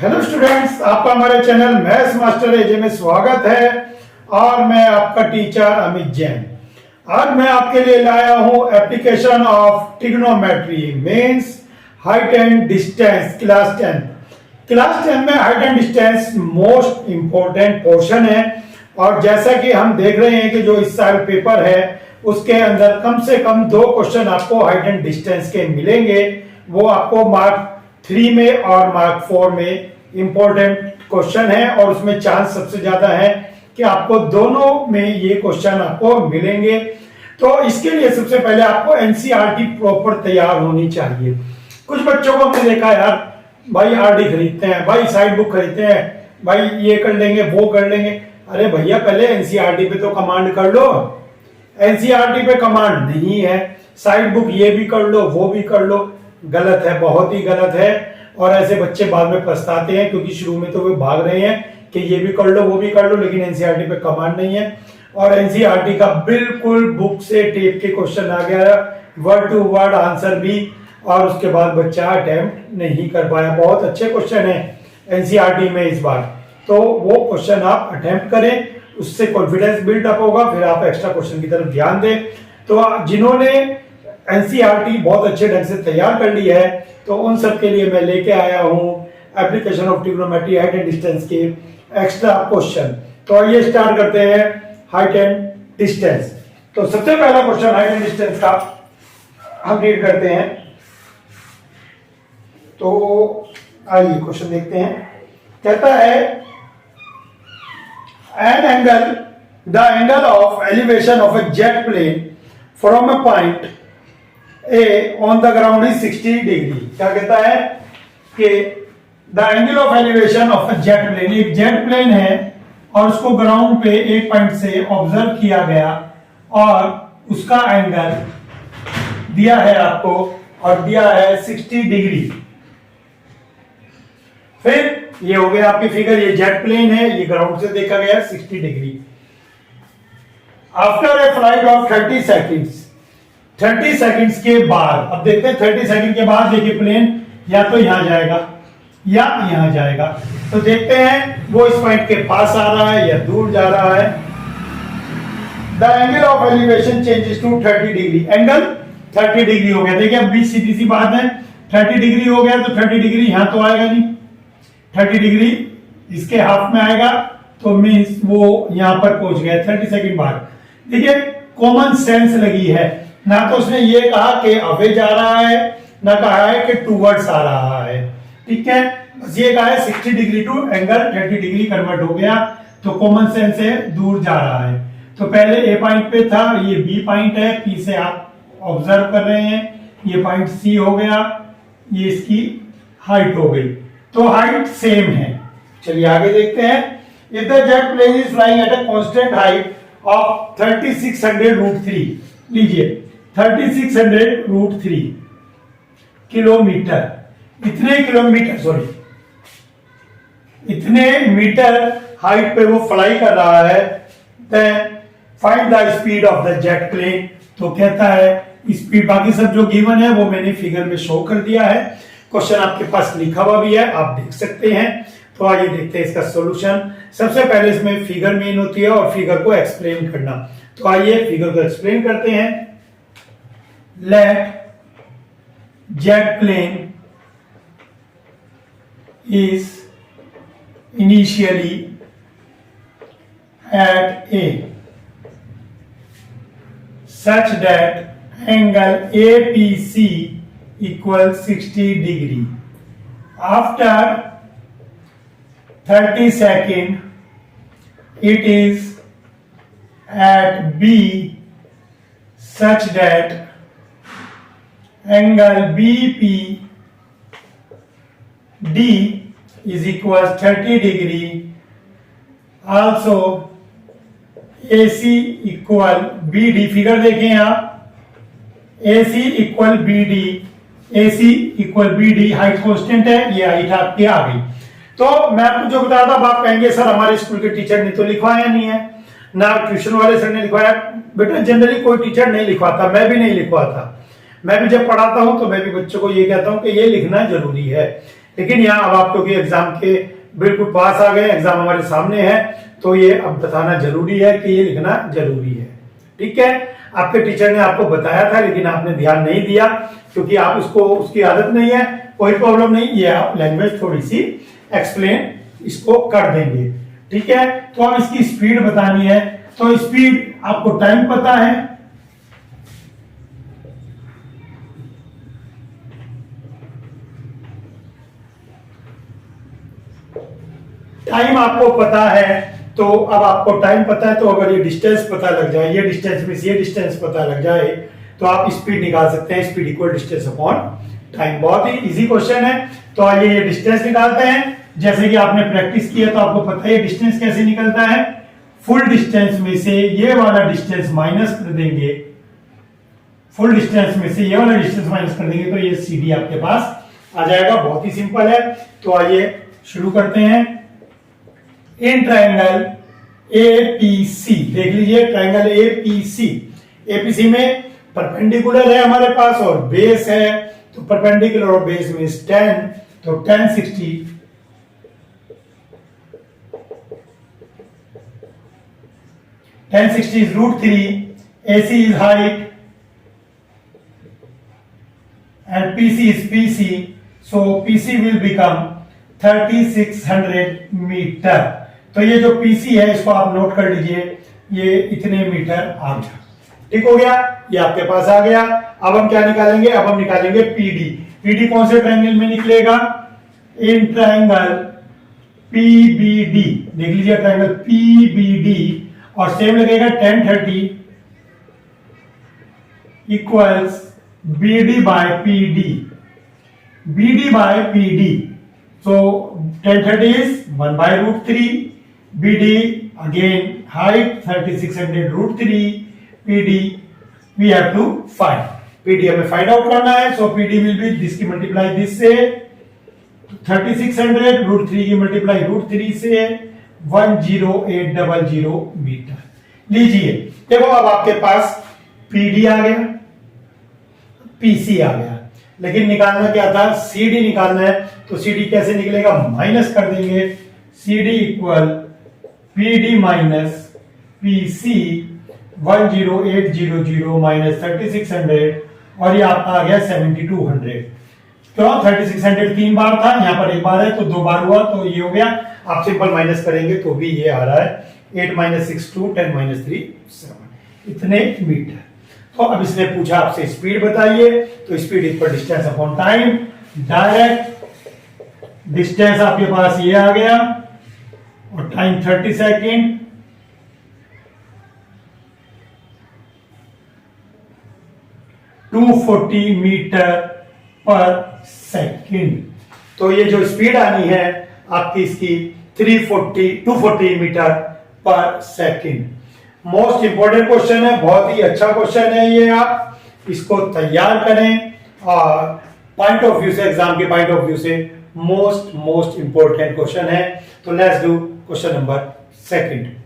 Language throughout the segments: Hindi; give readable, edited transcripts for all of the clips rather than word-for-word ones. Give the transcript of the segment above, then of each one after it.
हेलो स्टूडेंट्स, आपका हमारे चैनल मैथ्स मास्टर एजे में स्वागत है। और मैं आपका टीचर अमित जैन। आज मैं आपके लिए लाया हूं application of trigonometry means height and distance class 10 में height and distance most important portion है। और जैसा कि हम देख रहे हैं कि जो इस साल पेपर है उसके अंदर कम से कम 2 क्वेश्चन आपको हाइट एंड डिस्टेंस के मिलेंगे। वो आपको मार्क 3 में और मार्क 4 में इंपॉर्टेंट क्वेश्चन है और उसमें चांस सबसे ज्यादा है कि आपको दोनों में ये क्वेश्चन आपको मिलेंगे। तो इसके लिए सबसे पहले आपको एनसीईआरटी प्रॉपर तैयार होनी चाहिए। कुछ बच्चों को हमने देखा यार, भाई आरडी खरीदते हैं, भाई साइड बुक खरीदते हैं, भाई ये कर लेंगे वो कर लेंगे। अरे भैया पहले एनसीईआरटी पे तो कमांड कर लो। एनसीईआरटी पे कमांड नहीं है, साइड बुक ये भी कर लो वो भी कर लो। गलत है, बहुत ही गलत है। और ऐसे बच्चे बाद में पछताते हैं क्योंकि शुरू में तो वे भाग रहे हैं कि ये भी कर लो वो भी कर लो, लेकिन एनसीईआरटी पे कमांड नहीं है। और एनसीईआरटी का बिल्कुल बुक से टेप के क्वेश्चन आ गया, वर्ड टू वर्ड आंसर भी, और उसके बाद बच्चा अटेम्प्ट नहीं कर पाया। बहुत अच्छे क्वेश्चन है एनसीईआरटी में इस बार, तो वो क्वेश्चन आप अटेम्प्ट करें, उससे कॉन्फिडेंस बिल्ड अप होगा, फिर आप एक्स्ट्रा क्वेश्चन की तरफ ध्यान दें। तो जिन्होंने एनसीईआरटी बहुत अच्छे ढंग से तैयार कर ली है तो उन सब के लिए मैं लेके आया हूं application of trigonometry height and distance के एक्स्ट्रा क्वेश्चन। तो आइए स्टार्ट करते हैं हाइट एंड डिस्टेंस। तो सबसे पहला क्वेश्चन हाइट एंड डिस्टेंस का हम रीड करते हैं। तो आइए क्वेश्चन देखते हैं। कहता है the angle of elevation of a jet plane from a point A on the ground is 60 degree. क्या कहता है कि the angle of elevation of a jet plane, एक जेट प्लेन है और उसको ग्राउंड पे एक पॉइंट से ऑब्जर्व किया गया और उसका एंगल दिया है आपको और दिया है 60 डिग्री। फिर ये हो गया आपकी फिगर, ये जेट प्लेन है, ये ग्राउंड से देखा गया 60 degree. After a flight of 30 seconds, 30 seconds के बाद, अब देखते हैं 30 सेकंड के बाद देखिए प्लेन या तो यहां जाएगा या यहां जाएगा। तो देखते हैं वो इस पॉइंट के पास आ रहा है या दूर जा रहा है। The angle of elevation changes to 30 degree, angle 30 degree हो गया। देखिए अब भी सीधी सी बात है, 30 डिग्री हो गया तो 30 डिग्री यहां तो आएगा नहीं, 30 डिग्री इसके हाफ में आएगा, तो मीन्स वो यहां पर पहुंच गया 30 सेकंड बाद। देखिए कॉमन सेंस लगी है, ना तो उसने ये कहा कि अवे जा रहा है, ना कहा है कि टूवर्ड्स आ रहा है, ठीक है। बस ये कहा है 60 degree to angle 30 degree convert हो गया, तो कॉमन सेंस है दूर जा रहा है। तो पहले ए पॉइंट पे था, ये बी पॉइंट है, पी से आप ऑब्जर्व कर रहे हैं, ये पॉइंट सी हो गया, ये इसकी हाइट हो गई, तो हाइट सेम है। चलिए आगे देखते हैं। If the jet plane is flying at a constant height of 3600√3, लीजिए 3600√3 किलोमीटर, इतने मीटर हाइट पे वो फ्लाई कर रहा है। Then find the speed of the jet plane. तो कहता है स्पीड, बाकी सब जो गिवन है वो मैंने फिगर में शो कर दिया है, क्वेश्चन आपके पास लिखा हुआ भी है, आप देख सकते हैं। तो आइए देखते हैं इसका सॉल्यूशन। सबसे पहले इसमें फिगर मेन होती है और फिगर को एक्सप्लेन करना। तो आइए फिगर को एक्सप्लेन करते हैं। Let jet plane is initially at A such that angle APC equals 60 degree. After 30 seconds it is at B such that angle BPD is equals 30 degree. Also AC equal BD, figure देखें आप, AC equal BD, AC equal BD, height constant है, ये हाइट आपकी आ गई। तो मैं आपको जो बता रहा था, आप कहेंगे सर हमारे स्कूल के टीचर ने तो लिखवाया नहीं है, ना ट्यूशन वाले सर ने लिखवाया। बेटा जनरली कोई टीचर नहीं लिखवाता, मैं भी नहीं लिखवाता। मैं भी जब पढ़ाता हूं तो मैं भी बच्चों को ये कहता हूं कि ये लिखना जरूरी है। लेकिन यहाँ अब आप क्योंकि एग्जाम के बिल्कुल पास आ गए, एग्जाम हमारे सामने है, तो ये अब बताना जरूरी है कि ये लिखना जरूरी है। ठीक है, आपके टीचर ने आपको बताया था लेकिन आपने ध्यान नहीं दिया क्योंकि आप उसको उसकी आदत नहीं है, कोई प्रॉब्लम नहीं, ये आप लैंग्वेज थोड़ी सी एक्सप्लेन इसको कर देंगे। ठीक है, तो अब इसकी स्पीड बतानी है, तो स्पीड आपको टाइम पता है, टाइम आपको पता है, तो अब आपको टाइम पता है, तो अगर ये डिस्टेंस पता लग जाए, ये डिस्टेंस में ये डिस्टेंस पता लग जाए, तो आप स्पीड निकाल सकते हैं, speed equal distance upon time. बहुत ही इजी क्वेश्चन है। तो आइए ये डिस्टेंस निकालते हैं। जैसे कि आपने प्रैक्टिस किया तो आपको पता है डिस्टेंस कैसे निकलता है। फुल डिस्टेंस में से ये वाला डिस्टेंस माइनस कर देंगे, फुल डिस्टेंस में से ये वाला डिस्टेंस माइनस कर देंगे, तो ये CD आपके पास आ जाएगा। बहुत ही सिंपल है। तो आइए शुरू करते हैं। इन ट्रायंगल APC, देख लीजिए ट्रायंगल APC में परपेंडिकुलर है हमारे पास और बेस है, तो परपेंडिकुलर और बेस मींस 10, तो 1060 is √3, AC is height and PC is PC, so PC will become 3600 metre. तो ये जो PC है इसको आप नोट कर लीजिए, ये इतने मीटर आ गया। ठीक हो गया, ये आपके पास आ गया। अब हम क्या निकालेंगे, अब हम निकालेंगे PD कौन से ट्रायंगल में निकलेगा, इन ट्रायंगल PBD, देख लीजिए ट्रायंगल PBD, और सेम लगेगा 1030 equals BD by PD। So 1030 is 1 by √3, BD again height 3600 √3, PD we have to find, PD हमें फाइंड आउट करना है। So PD will be this की मल्टीप्लाई दिस से 3600 √3 की मल्टीप्लाई √3 से 10800 मीटर। लीजिए देखो अब आपके पास PD आ गया, PC आ गया, लेकिन निकालना क्या था, CD निकालना है। तो CD कैसे निकलेगा, माइनस कर देंगे, CD equal PD minus PC 10800 minus 3600, और ये आपका आ गया 7200। क्यों, 3600 3 बार था, यहाँ पर 1 बार है तो 2 बार हुआ, तो ये हो गया। आप सिंपल माइनस करेंगे तो भी ये आ रहा है 8 - 6 2 10 - 3 7, इतने मीटर। तो अब इसने पूछा आपसे स्पीड बताइए, तो speed equal distance upon time. Direct distance आपके पास ये आ गया और टाइम 30 सेकेंड, (240 मीटर पर सेकेंड। तो ये जो स्पीड आनी है आपकी इसकी 240 मीटर पर सेकेंड। मोस्ट इंपोर्टेंट क्वेश्चन है, बहुत ही अच्छा क्वेश्चन है ये, आप इसको तैयार करें और पॉइंट ऑफ व्यू से, एग्जाम के पॉइंट ऑफ व्यू से मोस्ट इंपोर्टेंट क्वेश्चन है। तो let's do question number 2।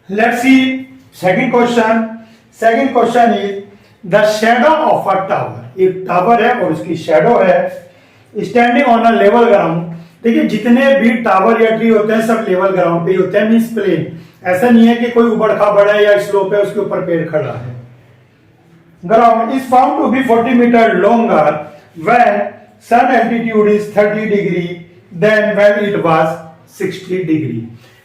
Let's see second question. Second question is the shadow of a tower. एक टावर है और उसकी शैडो है standing on a level ground. देखिए जितने भी टावर या ट्री होते हैं सब लेवल ग्राउंड पे ही होते हैं, मींस प्लेन। ऐसा नहीं है कि कोई उबड़ खाबड़ है या स्लोप है उसके ऊपर पेड़ खड़ा है। Ground is found to be 40 metre longer when sun altitude is 30 degree than when it was 60 degree.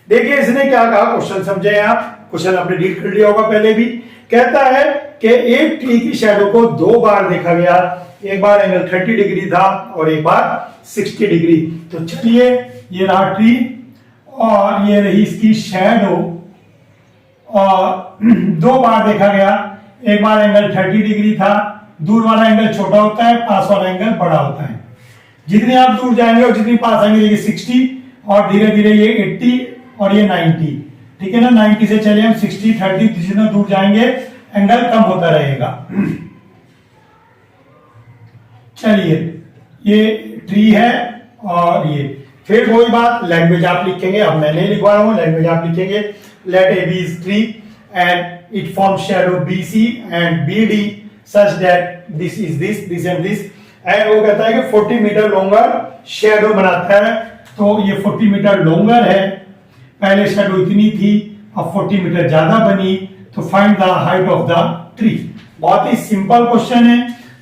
देखिए इसने क्या कहा, क्वेश्चन समझे आप, क्वेश्चन आपने रीड कर लिया होगा पहले भी। कहता है कि एक ट्री की शैडो को 2 बार देखा गया, एक बार एंगल 30 डिग्री था और एक बार 60 डिग्री। तो चलिए ये रहा ट्री और ये रही इसकी शैडो, और 2 बार देखा गया, एक बार एंगल 30 डिग्री था, दूर वाला एंगल छोटा होता है, पास वाला एंगल बड़ा होता है। जितने आप दूर जाएंगे और जितनी पास आएंगे, ये 60 और धीरे धीरे ये 80 और ये 90, ठीक है ना। 90 से चले हम 60, 30, जितना दूर जाएंगे एंगल कम होता रहेगा। चलिए, ये ट्री है और ये फिर वही बात, लैंग्वेज आप लिखेंगे। अब मैं नहीं लिखवा रहा हूं, लैंग्वेज आप लिखेंगे। Let A B is tree and it form shadow B C and B D such that this is this and this. And वो कहता है कि 40 मीटर लॉन्गर शेडो बनाता है। तो ये 40 मीटर लॉन्गर है, पहले शेडो इतनी थी, अब 40 मीटर ज्यादा बनी। तो find the height of the tree. बहुत ही सिंपल क्वेश्चन है।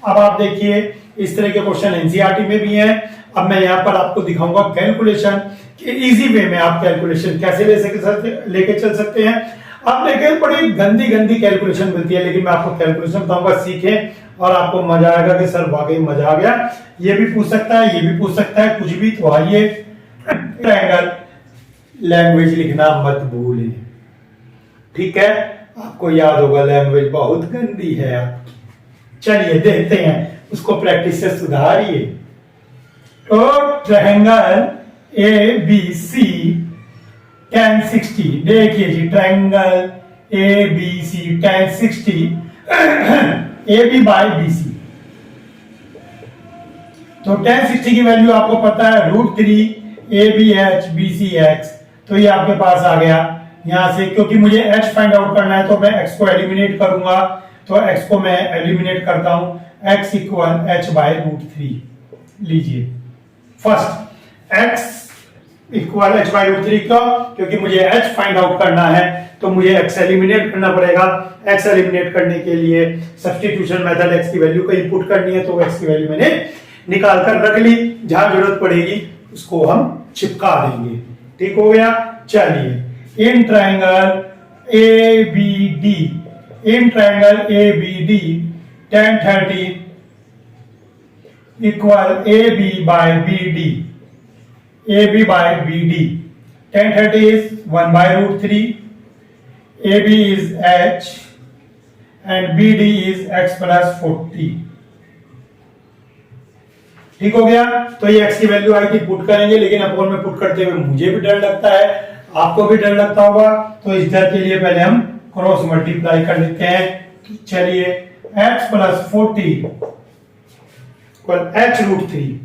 अब आप देखिए, इस तरह के क्वेश्चन एनसीईआरटी में भी हैं। अब मैं यहाँ पर आपको दिखाऊंगा कैलकुलेशन कि इजी वे में आप कैलकुलेशन कैसे लेके चल सकते हैं। अब देखिए, बड़ी गंदी गंदी कैलकुलेशन मिलती है, लेकिन मैं आपको कैलकुलेशन बताऊंगा, सीखें और आपको मजा आएगा कि सर वाकई मजा आ गया। ये भी पूछ सकता है, ये भी पूछ सकता है, कुछ भी। तो आइए, ट्रायंगल लैंग्वेज लिखना मत भूलें, ठीक है। आपको याद होगा लैंग्वेज बहुत गंदी है आपकी। चलिए देखते हैं, उसको प्रैक्टिस से सुधारिए। तो triangle A B C tan 60, देखिए जी, triangle A B C tan 60 A B by B C. तो tan 60 की वैल्यू आपको पता है √3 A B H B C X. तो ये आपके पास आ गया यहां से, क्योंकि मुझे h फाइंड आउट करना है तो मैं x को एलिमिनेट करूंगा। तो x को मैं एलिमिनेट करता हूं, x इक्वल h बाय √3। लीजिए, first x equal h by √3 क्यों? क्योंकि मुझे h फाइंड आउट करना है, तो मुझे x एलिमिनेट करना पड़ेगा। x एलिमिनेट करने के लिए सब्स्टिट्यूशन मेथड, x की वैल्यू को इनपुट करनी है, तो x की वैल्यू मैंने निकाल कर रख ली। जहां जरूरत पड़ेगी उसको हम चिपका देंगे। ठीक हो गया। चलिए, in triangle A B D, in triangle A B D tan 30 equal A B by B D, A B by B D. tan 30 is 1 by √3, A B is h and B D is x plus 40। ठीक हो गया। तो ये x की वैल्यू आई थी, पुट करेंगे, लेकिन अपोन में पुट करते हुए मुझे भी डर लगता है, आपको भी डर लगता होगा। तो इस डर के लिए पहले हम क्रॉस मल्टीप्लाई कर लेते हैं। चलिए, x प्लस 40 इक्वल h √3।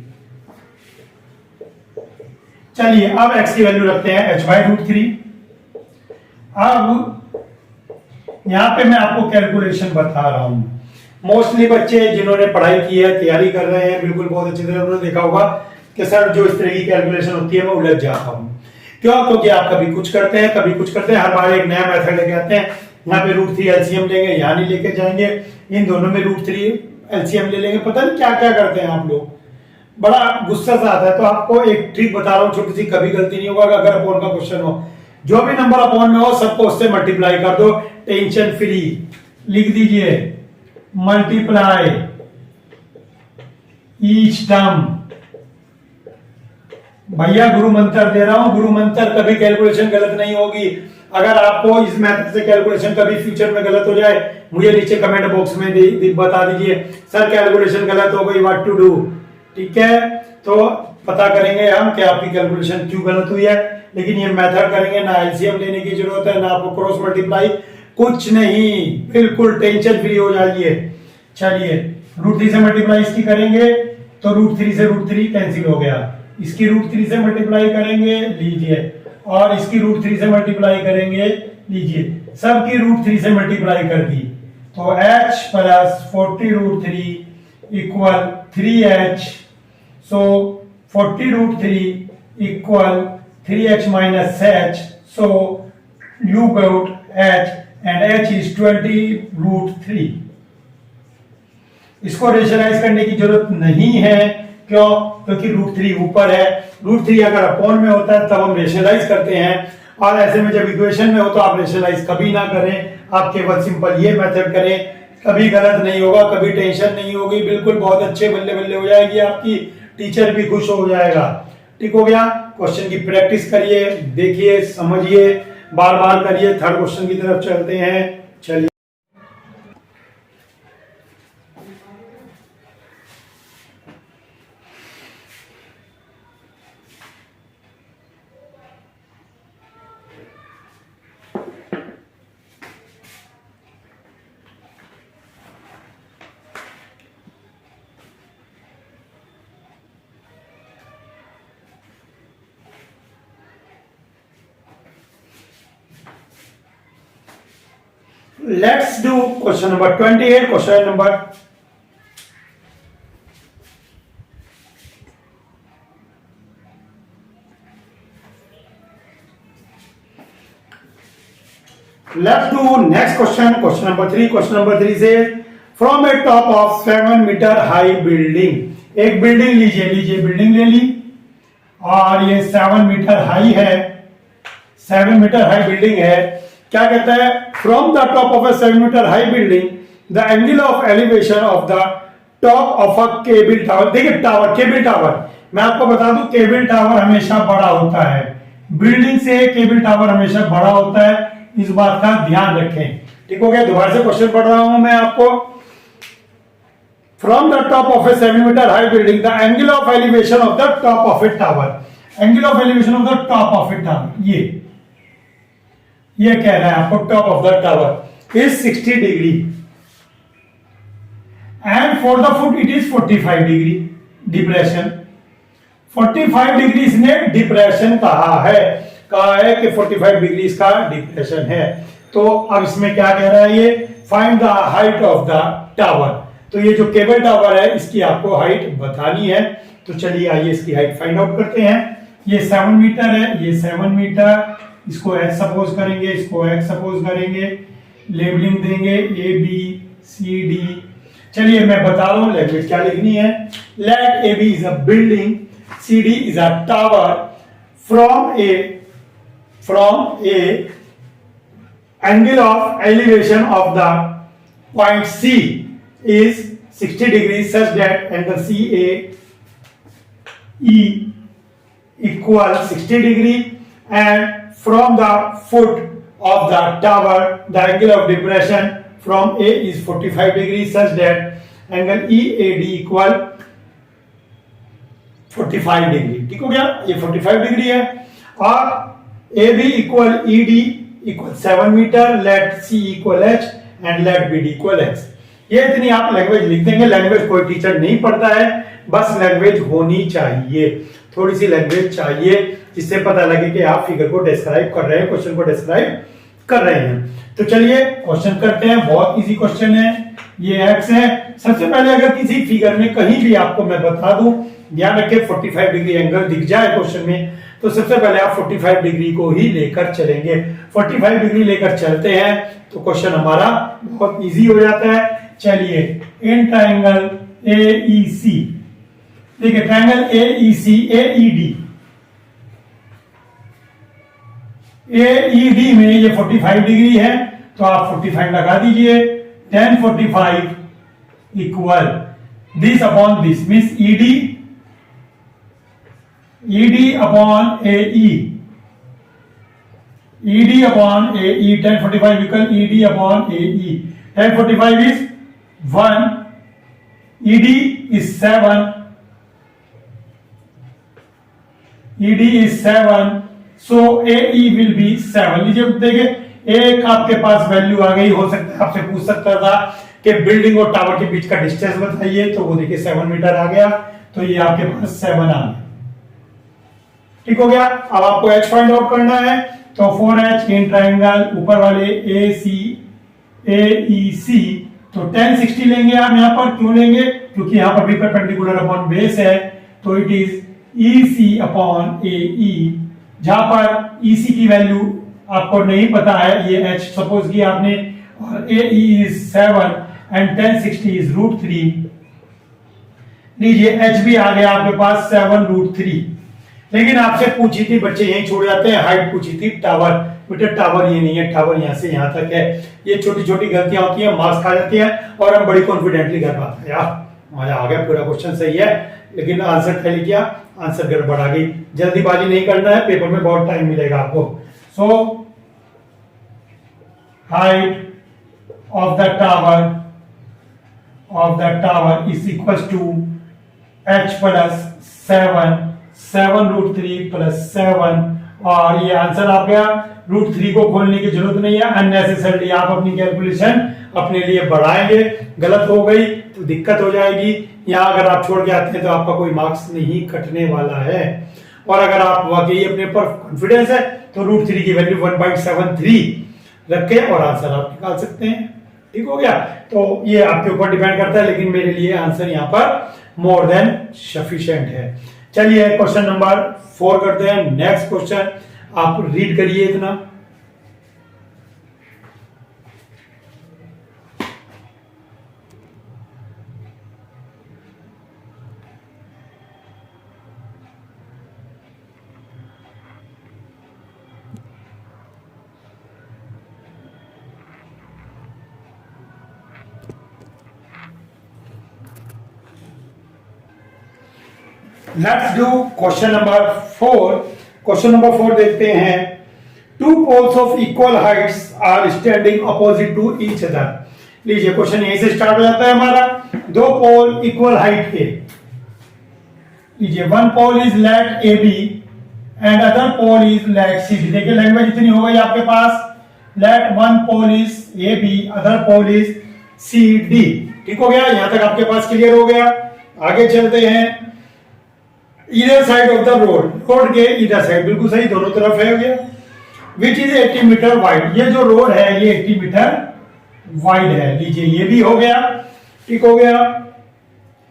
चलिए, अब x की वैल्यू रखते हैं h बाय √3। अब यहां पे मैं आपको कैलकुलेशन बता रहा हूं। मोस्टली बच्चे जिन्होंने पढ़ाई की है, तैयारी कर रहे हैं, बिल्कुल बहुत अच्छी तरह उन्होंने देखा होगा कि सर जो इस तरह की कैलकुलेशन होती है मैं उलझ जाता हूं। क्यों? क्योंकि आप कभी कुछ करते हैं, कभी कुछ करते हैं, हर बार एक नया मेथड लेके आते हैं। यहाँ पे √3 एलसीएम लेंगे, यहाँ नहीं लेके जाएंगे, इन दोनों में √3 एलसीएम ले लेंगे, पता नहीं क्या क्या करते हैं आप लोग। बड़ा गुस्सा सा आता है। तो आपको एक ट्रिक बता रहा हूँ छोटी सी, कभी गलती नहीं होगा। अगर अपोन का क्वेश्चन हो, जो भी नंबर अपोन में हो सबको उससे मल्टीप्लाई कर दो, टेंशन फ्री। लिख दीजिए मल्टीप्लाई ईच टर्म। भैया गुरु मंत्र दे रहा हूं, गुरु मंत्र, कभी कैलकुलेशन गलत नहीं होगी। अगर आपको इस मेथड से कैलकुलेशन कभी फ्यूचर में गलत हो जाए, मुझे नीचे कमेंट बॉक्स में बता दीजिए, सर कैलकुलेशन गलत हो गई, व्हाट टू डू। ठीक है, तो पता करेंगे हम कि आपकी कैलकुलेशन क्यों गलत हुई है। लेकिन ये मेथड करेंगे, ना एलसीएम लेने की जरूरत है, ना आपको क्रॉस मल्टीप्लाई, कुछ नहीं, बिल्कुल टेंशन फ्री हो जाइए। चलिए, √3 से मल्टीप्लाई इसकी करेंगे तो √3 से √3 कैंसिल हो गया। इसकी √3 से मल्टीप्लाई करेंगे, लीजिए, और इसकी √3 से मल्टीप्लाई करेंगे, लीजिए, सबकी √3 से मल्टीप्लाई कर दी। तो h plus 40√3 equal 3h। So 40√3 equal 3h minus h। So you got h and h is 20√3। इसको रेशनलाइज करने की जरूरत नहीं है। क्यों? क्योंकि √3 ऊपर है। √3 अगर अपॉन में होता है तब हम रेशनलाइज करते हैं, और ऐसे में जब इक्वेशन में हो तो आप रेशनलाइज कभी ना करें। आप केवल सिंपल ये मेथड करें, कभी गलत नहीं होगा, कभी टेंशन नहीं होगी, बिल्कुल बहुत अच्छे बल्ले बल्ले हो जाएगी आपकी, टीचर भी खुश हो जाएगा। ठीक हो गया। क्वेश्चन की प्रैक्टिस करिए, देखिए, समझिए, बार बार करिए। थर्ड क्वेश्चन की तरफ चलते हैं। चलिए, Let's do question number 28. Question number Let's do next question. Question number 3. Question number 3 says from a top of 7 meter high building. एक बिल्डिंग लीजिए बिल्डिंग ले ली और ये 7 मीटर हाई है, 7 मीटर हाई बिल्डिंग है। क्या कहता है? From the top of a 7 metre high building the angle of elevation of the top of a cable tower. देखिए टावर, केबल टावर, मैं आपको बता दूं केबल टावर हमेशा बड़ा होता है, बिल्डिंग से केबल टावर हमेशा बड़ा होता है, इस बात का ध्यान रखें। ठीक हो गया? दोबारा से क्वेश्चन पढ़ रहा हूं मैं आपको। From the top of a 7 metre high building the angle of elevation of the top of a tower, angle of elevation of the top of a tower, ये कह रहा है आपको top of the tower is 60 degree and for the foot it is 45 degree depression. 45 degree इसने डिप्रेशन कहा है कि 45 डिग्री इसका डिप्रेशन है। तो अब इसमें क्या कह रहा है? ये find the height of the tower. तो ये जो केबल टावर है इसकी आपको हाइट बतानी है। तो चलिए आइए इसकी हाइट फाइंड आउट करते हैं। ये 7 मीटर है, ये 7 मीटर, इसको x सपोज करेंगे, इसको x सपोज करेंगे, लेबलिंग देंगे ए बी सी डी। चलिए मैं बता रहा हूं लैंग्वेज क्या लिखनी है। Let A B is a building, C D is a tower, from a angle of elevation of the point C is 60 degrees such that angle CAE equals 60 degree, and from the foot of the tower the angle of depression from A is 45 degrees such that angle EAD equal 45 degree. ठीक हो गया? ये 45 डिग्री है। और AB equal ED equal 7 metre, let C equal H and let BD equal X। ये इतनी आप लैंग्वेज लिख देंगे। लैंग्वेज कोई टीचर नहीं पढ़ता है, बस लैंग्वेज होनी चाहिए, थोड़ी सी लैंग्वेज चाहिए जिससे पता लगे कि आप फिगर को डिस्क्राइब कर रहे हैं, क्वेश्चन को डिस्क्राइब कर रहे हैं। तो चलिए क्वेश्चन करते हैं। बहुत इजी क्वेश्चन है। ये X है। सबसे पहले अगर किसी फिगर में कहीं भी आपको मैं बता दूं, ध्यान रखें 45 डिग्री एंगल दिख जाए क्वेश्चन में, तो सबसे पहले आप 45 डिग्री को ही लेकर चलेंगे। 45 डिग्री लेकर चलते हैं तो क्वेश्चन हमारा बहुत इजी हो जाता है। चलिए इन ट्राइंगल AEC, देखिए ट्राइंगल AEC AED में ये 45 डिग्री है, तो आप 45 लगा दीजिए। tan 45 equal this upon this means ED upon AE, ED upon AE, tan 45 equal ED upon AE. Tan 45 is 1, ED is 7, ED is 7, so AE will be 7। लीजिए देखिए, एक आपके पास वैल्यू आ गई। हो सकता है आपसे पूछ सकता था कि बिल्डिंग और टावर के बीच का डिस्टेंस बताइए, तो वो देखिए 7 मीटर आ गया, तो ये आपके पास 7 आ गया। ठीक हो गया? अब आपको h फाइंड आउट करना है, तो 4h इन ट्राइंगल ऊपर वाले AEC, तो tan 60 लेंगे आप यहाँ पर। क्यों लेंगे? क्योंकि यहाँ पर भी परपेंडिकुलर अपॉन बेस है, तो it is EC upon AE। जहां पर EC की वैल्यू आपको नहीं पता है, ये h सपोज किया आपने, और AE is 7 and tan 60 is √3। लीजिए h भी आ गया आपके पास 7√3। लेकिन आपसे पूछी थी, बच्चे यहीं छोड़ जाते हैं, हाइट पूछी थी टावर। बेटा टावर ये नहीं है, टावर यहां से यहां तक है। ये छोटी छोटी गलतियां होती हैं, मार्क्स खा जाती हैं, और हम बड़ी कॉन्फिडेंटली कर पाते हैं। यार मजा आ गया, पूरा क्वेश्चन सही है, लेकिन आंसर पहले किया, आंसर गड़बड़ आ गई। जल्दीबाजी नहीं करना है, पेपर में बहुत टाइम मिलेगा आपको। So height of the tower is equal to h plus 7√3 plus 7, और ये आंसर आ गया। √3 को खोलने की जरूरत नहीं है, अननेसेसरली आप अपनी कैलकुलेशन अपने लिए बढ़ाएंगे। गलत हो गई तो दिक्कत हो जाएगी। यहाँ अगर आप छोड़ के आते हैं तो आपका कोई मार्क्स नहीं कटने वाला है। और अगर आप वाकई अपने पर कॉन्फिडेंस है तो √3 की वैल्यू 1.73 रखें और आंसर आप निकाल सकते हैं। ठीक हो गया। तो ये आपके ऊपर डिपेंड करता है, लेकिन मेरे लिए आंसर यहाँ पर मोर देन सफिशिएंट है। चलिए क्वेश्चन नंबर 4 करते हैं। नेक्स्ट क्वेश्चन आप रीड करिए इतना। Let's do question number 4। Question number 4 देखते हैं। Two poles of equal heights are standing opposite to each other. लीजिए क्वेश्चन यहीं से स्टार्ट हो जाता है हमारा। दो पोल इक्वल हाइट के, लीजिए one pole is let A B and other pole is let C D. देखिए लैंग्वेज इतनी हो गई आपके पास। Let one pole is A B other pole is C D. ठीक हो गया, यहां तक आपके पास क्लियर हो गया। आगे चलते हैं। इधर side of the road, road के इधर साइड, बिल्कुल सही, दोनों तरफ है हो गया। Which is 80 metre wide. ये जो रोड है ये 80 मीटर वाइड है। लीजिए ये भी हो गया। ठीक हो गया।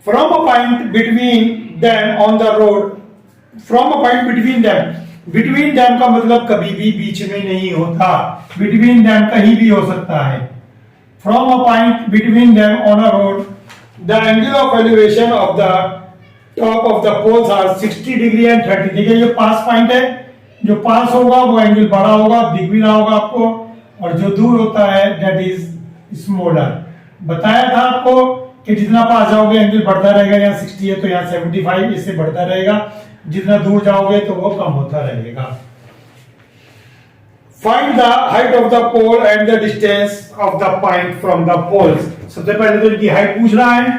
From a point between them on the road, from a point between them, between them का मतलब कभी भी बीच में नहीं होता, बिटवीन देम कहीं भी हो सकता है। From a point between them on a road the angle of elevation of the top of the poles are 60 degree and 30। देखिए ये पास पॉइंट है, जो पास होगा वो एंगल बड़ा होगा, दिख भी रहा होगा आपको, और जो दूर होता है दैट इज स्मॉलर। बताया था आपको कि जितना पास जाओगे एंगल बढ़ता रहेगा। यहाँ 60 है तो यहाँ 75, इससे बढ़ता रहेगा। जितना दूर जाओगे तो वो कम होता रहेगा। Find the height of the pole and the distance of the point from the poles. सबसे पहले तो इनकी हाइट पूछ रहा है,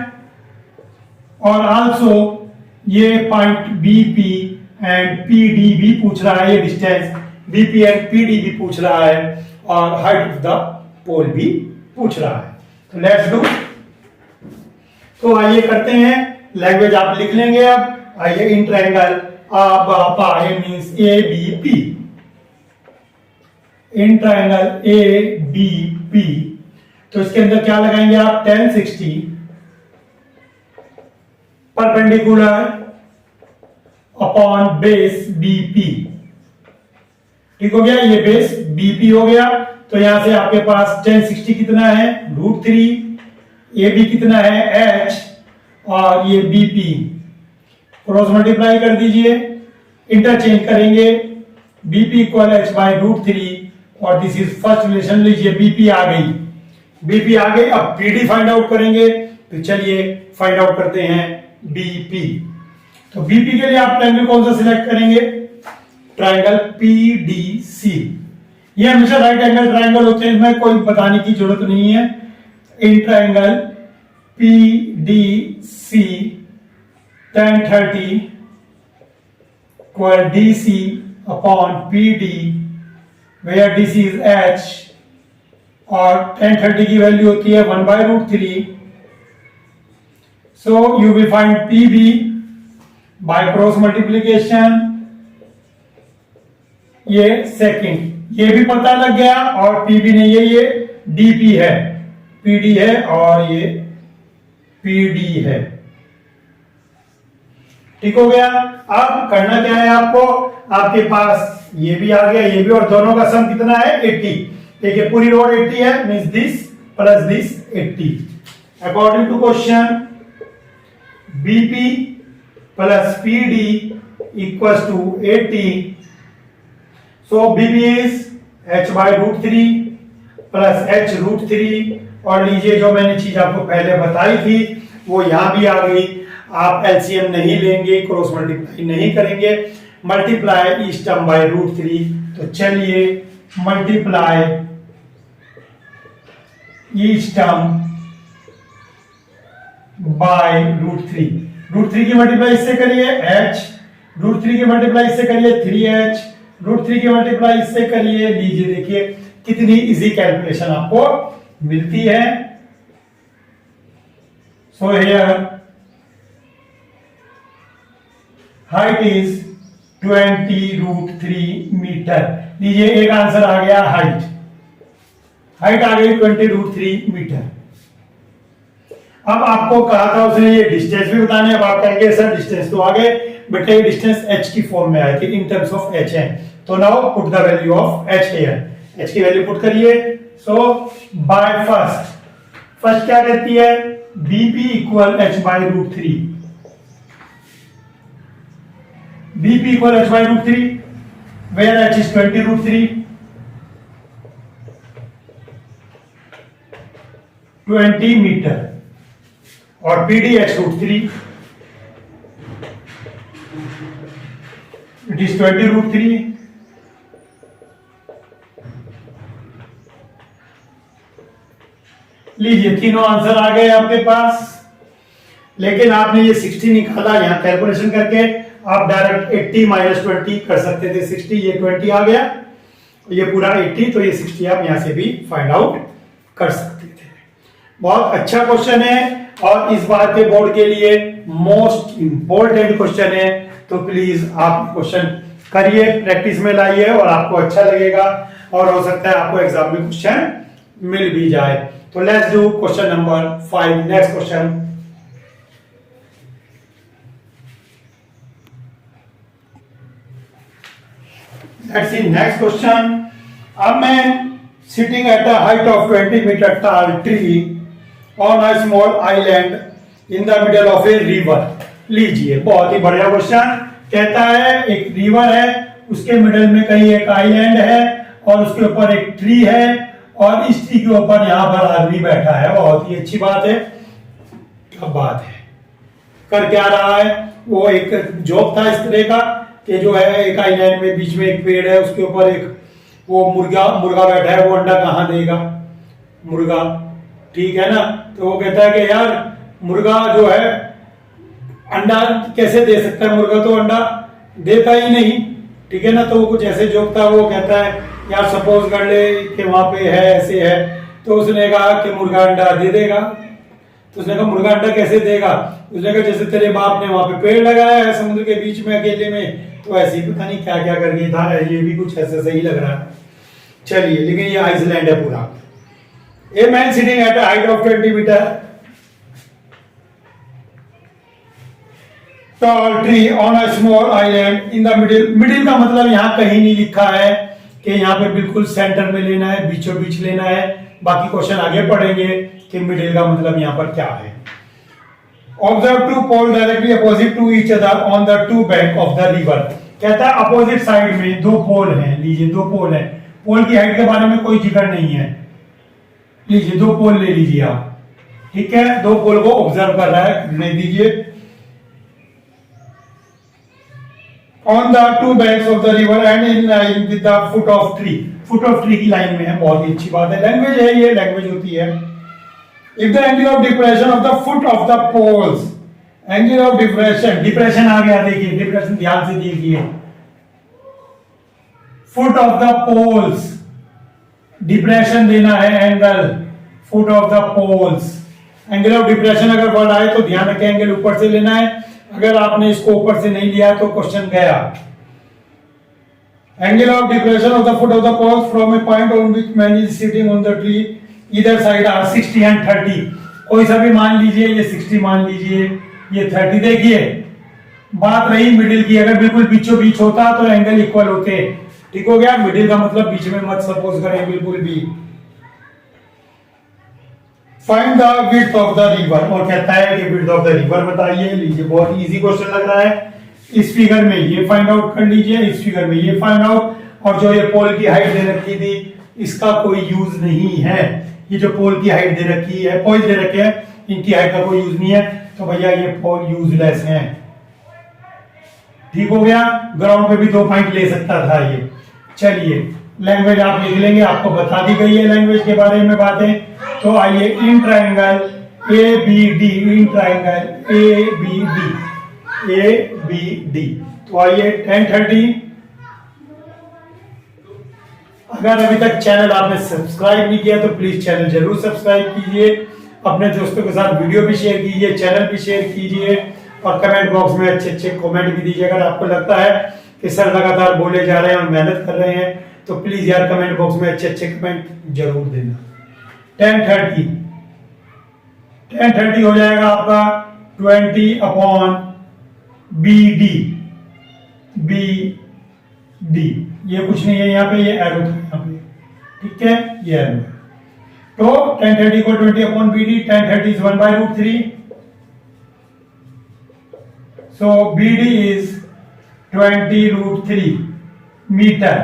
और आल्सो ये पॉइंट बीपी एंड पीडी भी पूछ रहा है। ये डिस्टेंस बीपी एंड पीडी भी पूछ रहा है, और हाइट ऑफ द पोल भी पूछ रहा है। तो लेट्स डू। तो आइए करते हैं। लैंग्वेज आप लिख लेंगे अब। आइए इन ट्रायंगल पाए means A B P, in triangle A B P. तो इसके अंदर क्या लगाएंगे आप? 10 60 परपेंडिकुलर अपॉन बेस बीपी। ठीक हो गया, ये बेस बीपी हो गया। तो यहां से आपके पास 1060 कितना है? √3। ए बी कितना है? h, और ये बीपी क्रॉस मल्टीप्लाई कर दीजिए, इंटरचेंज करेंगे। बीपी इक्वल h बाय √3, और दिस इज फर्स्ट रिलेशन। लीजिए बीपी आ गई, बीपी आ गई। अब पीडी फाइंड आउट करेंगे। तो चलिए फाइंड आउट करते हैं बीपी। तो बीपी के लिए आप ट्रायंगल कौन सा सिलेक्ट करेंगे? Triangle PDC. ये हमेशा राइट एंगल ट्रायंगल होते हैं, इसमें कोई बताने की जरूरत नहीं है। In triangle PDC tan 30 equal DC upon PD, where DC is h, और tan 30 की वैल्यू होती है 1 by √3। So you will find PB by cross multiplication। ये सेकंड, ये भी पता लग गया, और PB नहीं है, ये DP है, PD है, और ये PD है। ठीक हो गया। अब करना क्या है आपको? आपके पास ये भी आ गया, ये भी, और दोनों का सम कितना है? 80। देखिए पूरी रोड 80 है, means this plus this 80। According to question BP plus PD equals to 80। So BP is h by √3 plus h √3। और लीजिए जो मैंने चीज आपको पहले बताई थी वो यहां भी आ गई। आप एलसीएम नहीं लेंगे, क्रॉस मल्टीप्लाई नहीं करेंगे, मल्टीप्लाई ईच टर्म बाय √3। तो चलिए मल्टीप्लाई ईच टर्म बाय √3। √3 की मल्टीप्लाई इससे करिए h, √3 की मल्टीप्लाई इससे करिए 3h, √3 की मल्टीप्लाई इससे करिए। लीजिए देखिए कितनी इजी कैलकुलेशन आपको मिलती है। So here height is 20 √3 metre. लीजिए एक आंसर आ गया हाइट। हाइट आ गई 20√3 मीटर। अब आपको कहा था उसने ये डिस्टेंस भी बताने, अब आप कहेंगे सर डिस्टेंस तो आ गए, बट ये डिस्टेंस h की फॉर्म में आए थे, इन टर्म्स ऑफ h है। तो now put the value of h here, h की वैल्यू पुट करिए। सो बाय फर्स्ट क्या कहती है, bp equal h by √3, bp equal h by √3, where h is 20√3, 20 metre, और PD h√3, इट इज 20√3, लीजिए तीनों आंसर आ गए आपके पास। लेकिन आपने ये 60 निकाला, यहां कैलकुलेशन करके आप डायरेक्ट 80 माइनस 20 कर सकते थे। 60 ये 20 आ गया, ये पूरा 80, तो ये 60 आप यहां से भी फाइंड आउट कर सकते थे। बहुत अच्छा क्वेश्चन है और इस बार के बोर्ड के लिए मोस्ट इंपॉर्टेंट क्वेश्चन है, तो प्लीज आप क्वेश्चन करिए, प्रैक्टिस में लाइए और आपको अच्छा लगेगा और हो सकता है आपको एग्जाम में क्वेश्चन मिल भी जाए। तो let's do question number 5, next question. Let's see next question. अब मैं sitting at a height of 20 metre tall tree on a small island in the middle of a river. लीजिए बहुत ही बढ़िया क्वेश्चन। कहता है एक रिवर है, उसके मिडल में कहीं एक आइलैंड है और उसके ऊपर एक ट्री है और इस ट्री के ऊपर यहां पर आदमी बैठा है। बहुत ही अच्छी बात है। क्या बात है, कर क्या रहा है, वो एक जॉब था इस तरह का कि जो है एक आइलैंड में बीच में एक पेड़ है, उसके ऊपर एक वो मुर्गा बैठा है, वो अंडा कहां देगा, मुर्गा, ठीक है ना। तो वो कहता है कि यार मुर्गा जो है अंडा कैसे दे सकता है, मुर्गा तो अंडा देता ही नहीं, ठीक है ना। तो वो कुछ ऐसे जोक था, वो कहता है यार सपोज कर ले कि वहां पे है, ऐसे है। तो उसने कहा कि मुर्गा अंडा दे देगा। तो उसने कहा मुर्गा अंडा कैसे देगा, उसने कहा जैसे तेरे बाप ने वहां पे पेड़ लगाया है समुद्र के बीच में अकेले में, तो ऐसे ही पता नहीं क्या क्या करके था, ये भी कुछ ऐसा सही लग रहा है। चलिए, लेकिन ये आइसलैंड है पूरा। A man sitting at height of 20 metre tall tree on a small island in the middle. Middle का मतलब यहां कहीं नहीं लिखा है कि यहां पे बिल्कुल सेंटर में लेना है, बीचों बीच लेना है। बाकी क्वेश्चन आगे पढ़ेंगे कि मिडिल का मतलब यहां पर क्या है। Observe two pole directly opposite to each other on the two bank of the river. कहता है अपोजिट साइड में दो पोल हैं। लीजिए दो पोल है, पोल की हाइट के बारे में कोई जिक्र नहीं है। लीजिए दो पोल ले लीजिए आप, ठीक है। दो पोल को ऑब्जर्व कर रहा है, करने दीजिए। On the to banks of the river and in line with the foot of tree. Foot of tree की लाइन में है, बहुत ही अच्छी बात है। लैंग्वेज है, ये लैंग्वेज होती है। If the angle of depression of the foot of the poles, angle of depression, depression आ गया, देखिए डिप्रेशन ध्यान से देखिए। Foot of the poles, depression देना है angle, foot of the poles. Angle of depression अगर वर्ड आए तो ध्यान रखें एंगल ऊपर से लेना है। अगर आपने इसको ऊपर से नहीं लिया तो क्वेश्चन गया। Angle of depression of the foot of the poles from a point on which man is sitting on the tree इधर साइड आर 60 एंड 30। कोई सा भी मान लीजिए, ये 60 मान लीजिए, ये 30। देखिए बात रही मिडिल की, अगर बिल्कुल बीचों बीच होता तो एंगल इक्वल होते, ठीक हो गया। मिडिल का मतलब बीच में मत सपोज करें बिल्कुल भी। Find the width of the river, और कहता है कि विड्थ ऑफ द रिवर बताइए। लीजिए बहुत इजी क्वेश्चन लग रहा है। इस फिगर में ये फाइंड आउट कर लीजिए, इस फिगर में ये फाइंड आउट। और जो ये पोल की हाइट दे रखी थी इसका कोई यूज नहीं है। ये जो पोल की हाइट दे रखी है, पोल दे रखे हैं, इनकी हाइट का कोई यूज नहीं है, तो भैया ये पोल यूजलेस है, ठीक हो गया। ग्राउंड पे भी 2 पॉइंट ले सकता था ये। चलिए लैंग्वेज आप लिख लेंगे, आपको बता दी गई है लैंग्वेज के बारे में बातें। तो आइए in triangle A B D, in triangle A B D, A B D. तो आइए 10:30। अगर अभी तक चैनल आपने सब्सक्राइब नहीं किया तो प्लीज चैनल जरूर सब्सक्राइब कीजिए, अपने दोस्तों के साथ वीडियो भी शेयर कीजिए, चैनल भी शेयर कीजिए और कमेंट बॉक्स में अच्छे अच्छे कमेंट भी दीजिए। अगर आपको लगता है कि सर लगातार बोले जा रहे हैं और मेहनत कर रहे हैं तो प्लीज यार कमेंट बॉक्स में अच्छे अच्छे कमेंट जरूर देना। 1030 हो जाएगा आपका 20 अपॉन बी डी, ये कुछ नहीं है यहाँ पे, ये एरो था यहाँ पे, ठीक है, ये एरो है। तो 1030 को 20 upon B D, 1030 is 1/√3, so B D is 20√3 metre.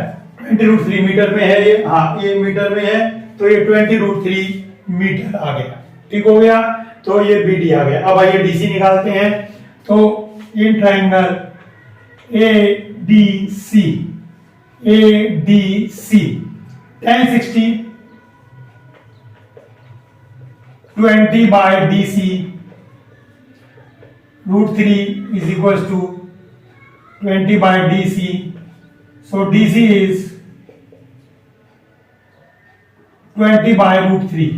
20√3 metre में है ये, हाँ ये मीटर में है, तो ये 20√3 मीटर आ गया, ठीक हो गया। तो ये बी डी आ गया। अब आइए डीसी निकालते हैं। तो in triangle ADC 1060 20 by DC √3 is equals to 20 by DC. So DC is 20 by √3।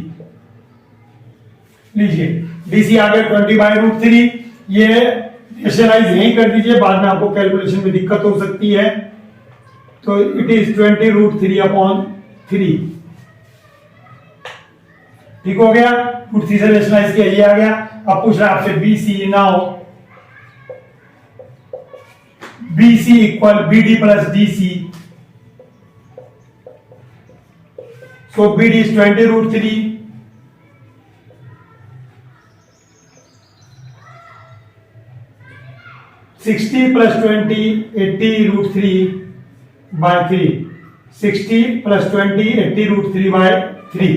लीजिए DC आ गया 20 by √3। ये रेशनलाइज यहीं कर दीजिए, बाद में आपको कैलकुलेशन में दिक्कत हो सकती है। तो इट इज 20√3 अपॉन 3, ठीक हो गया। √3 से रेशनलाइज किया, ये आ गया। अब पूछ रहा है आपसे BC, now BC equal BD plus DC, so BD is 20√3, $60 plus 20 80√3 by 3, 60 plus 20 80√3 by 3,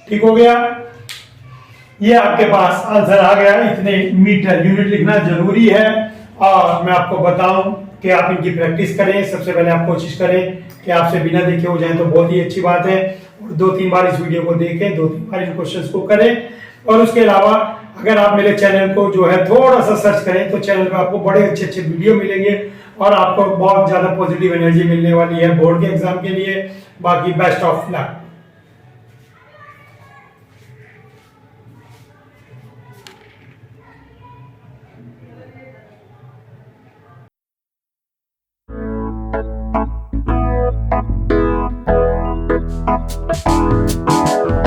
ठीक हो गया। ये आपके पास आंसर आ गया। इतने मीटर, यूनिट लिखना जरूरी है। और मैं आपको बताऊं कि आप इनकी प्रैक्टिस करें। सबसे पहले आप कोशिश करें कि आपसे बिना देखे हो जाए, तो बहुत ही अच्छी बात है। और 2-3 बार इस वीडियो को देखें, 2-3 बार इन क्वेश्चंस को करें। और उसके अलावा अगर आप मेरे चैनल को जो है थोड़ा सा सर्च करें, तो चैनल पे आपको बड़े अच्छे अच्छे वीडियो मिलेंगे और आपको बहुत ज्यादा पॉजिटिव एनर्जी मिलने वाली है बोर्ड के एग्जाम के लिए। बाकी best of luck. Thank you.